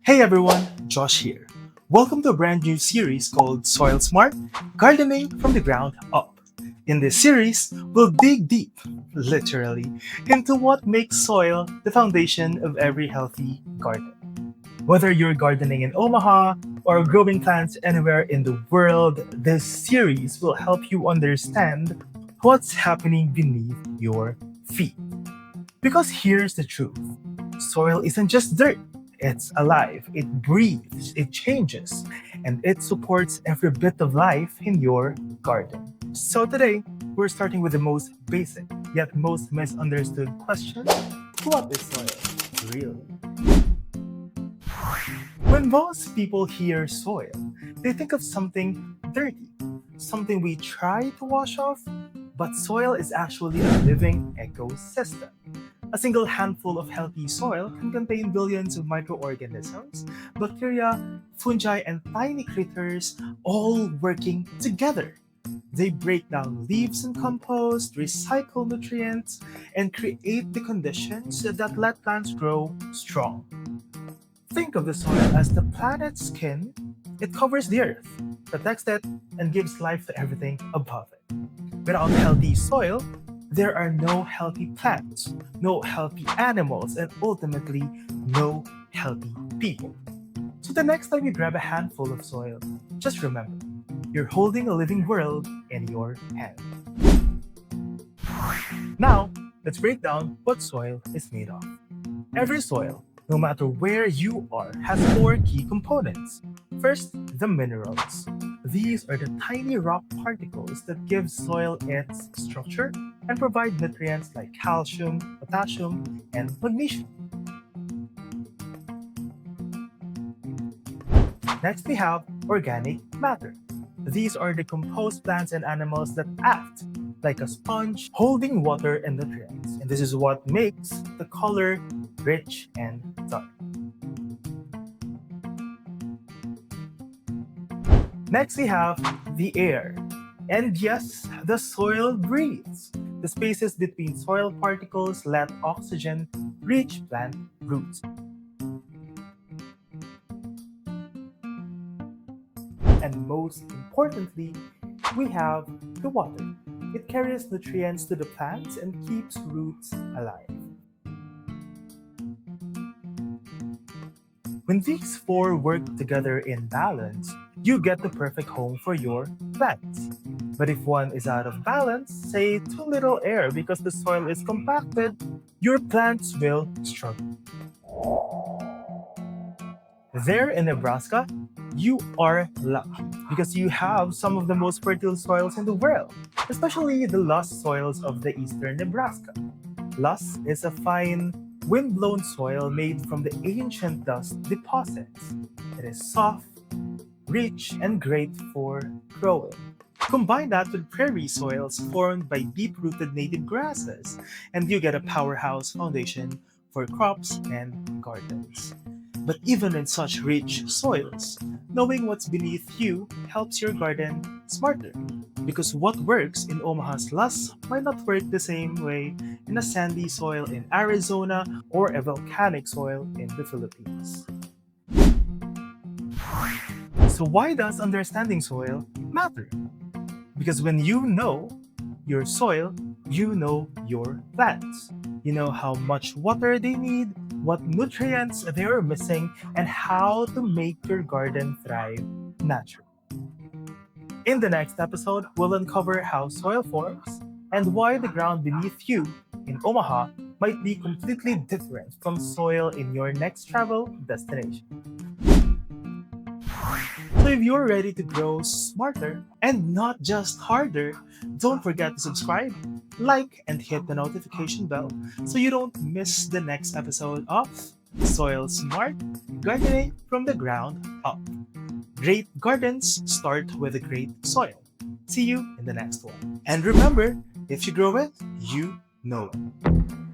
Hey everyone, Josh here. Welcome to a brand new series called Soil Smart Gardening from the Ground Up. In this series, we'll dig deep, literally, into what makes soil the foundation of every healthy garden. Whether you're gardening in Omaha or growing plants anywhere in the world, this series will help you understand what's happening beneath your feet. Because here's the truth: soil isn't just dirt, it's alive, it breathes, it changes, and it supports every bit of life in your garden. So today, we're starting with the most basic yet most misunderstood question: what is soil really? When most people hear soil, they think of something dirty, something we try to wash off, but soil is actually a living ecosystem. A single handful of healthy soil can contain billions of microorganisms, bacteria, fungi, and tiny critters all working together. They break down leaves in compost, recycle nutrients, and create the conditions that let plants grow strong. Think of the soil as the planet's skin. It covers the earth, protects it, and gives life to everything above it. Without healthy soil, there are no healthy plants, no healthy animals, and ultimately, no healthy people. So the next time you grab a handful of soil, just remember, you're holding a living world in your hand. Now, let's break down what soil is made of. Every soil, no matter where you are, has four key components. First, the minerals. These are the tiny rock particles that give soil its structure and provide nutrients like calcium, potassium, and magnesium. Next, we have organic matter. These are the composed plants and animals that act like a sponge holding water and nutrients. And this is what makes the color rich and dark. Next, we have the air. And yes, the soil breathes. The spaces between soil particles let oxygen reach plant roots. And most importantly, we have the water. It carries nutrients to the plants and keeps roots alive. When these four work together in balance, you get the perfect home for your plants. But if one is out of balance, say too little air because the soil is compacted, your plants will struggle. There in Nebraska, you are lucky because you have some of the most fertile soils in the world, especially the loess soils of the eastern Nebraska. Loess is a fine, wind-blown soil made from the ancient dust deposits. It is soft, rich, and great for growing. Combine that with prairie soils formed by deep-rooted native grasses, and you get a powerhouse foundation for crops and gardens. But even in such rich soils, knowing what's beneath you helps your garden smarter. Because what works in Omaha's loess might not work the same way in a sandy soil in Arizona or a volcanic soil in the Philippines. So why does understanding soil matter? Because when you know your soil, you know your plants. You know how much water they need, what nutrients they are missing, and how to make your garden thrive naturally. In the next episode, we'll uncover how soil forms and why the ground beneath you in Omaha might be completely different from soil in your next travel destination. So if you're ready to grow smarter and not just harder, don't forget to subscribe, like, and hit the notification bell so you don't miss the next episode of Soil Smart Gardening from the Ground Up. Great gardens start with a great soil. See you in the next one. And remember, if you grow it, you know it.